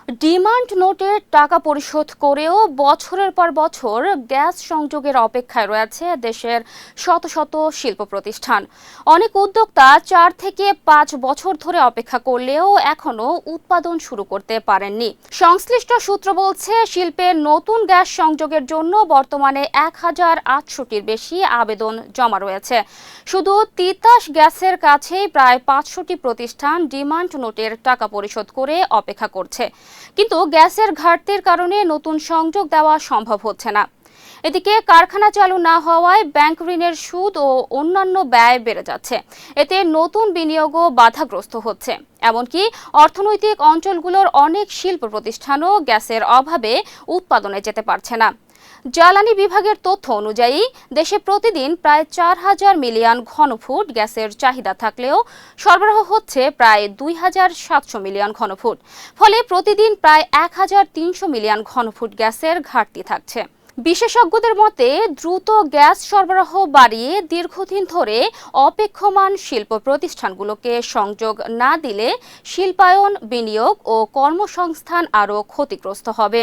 Demand নোটের টাকা পরিশোধ করেও বছরের পর বছর গ্যাস সংযোগের অপেক্ষায় রয়েছে দেশের শত শত শিল্প প্রতিষ্ঠান। অনেক উদ্যোক্তা 4 থেকে 5 বছর ধরে অপেক্ষা করলেও এখনো উৎপাদন শুরু করতে পারেননি। সংশ্লিষ্ট সূত্র বলছে, শিল্পে নতুন গ্যাস সংযোগের জন্য বর্তমানে 1008টির বেশি আবেদন জমা রয়েছে। শুধু তিতাস গ্যাসের কাছেই প্রায় 500টি প্রতিষ্ঠান ডিমান্ড নোটের টাকা পরিশোধ করে অপেক্ষা করছে। কিন্তু গ্যাসের ঘাটতির কারণে নতুন সংযোগ দেওয়া সম্ভব হচ্ছে না। এদিকে কারখানা চালু না হওয়ায় ব্যাংক ঋণের সুদ ও অন্যান্য ব্যয় বেড়ে যাচ্ছে। এতে নতুন বিনিয়োগও বাধাগ্রস্ত হচ্ছে। এমনকি অর্থনৈতিক অঞ্চলগুলোর অনেক শিল্প প্রতিষ্ঠানও গ্যাসের অভাবে উৎপাদনে যেতে পারছে না। জ্বালানি বিভাগের তথ্য অনুযায়ী দেশে প্রতিদিন প্রায় 4000 মিলিয়ন ঘনফুট গ্যাসের চাহিদা থাকলেও সরবরাহ হচ্ছে প্রায় 2700 মিলিয়ন ঘনফুট। ফলে প্রতিদিন প্রায় 1300 মিলিয়ন ঘনফুট গ্যাসের ঘাটতি থাকছে। বিশেষজ্ঞদের মতে, দ্রুত গ্যাস সরবরাহ বাড়িয়ে দীর্ঘদিন ধরে অপেক্ষমান শিল্প প্রতিষ্ঠানগুলোকে সংযোগ না দিলে শিল্পায়ন, বিনিয়োগ ও কর্মসংস্থান আরও ক্ষতিগ্রস্ত হবে।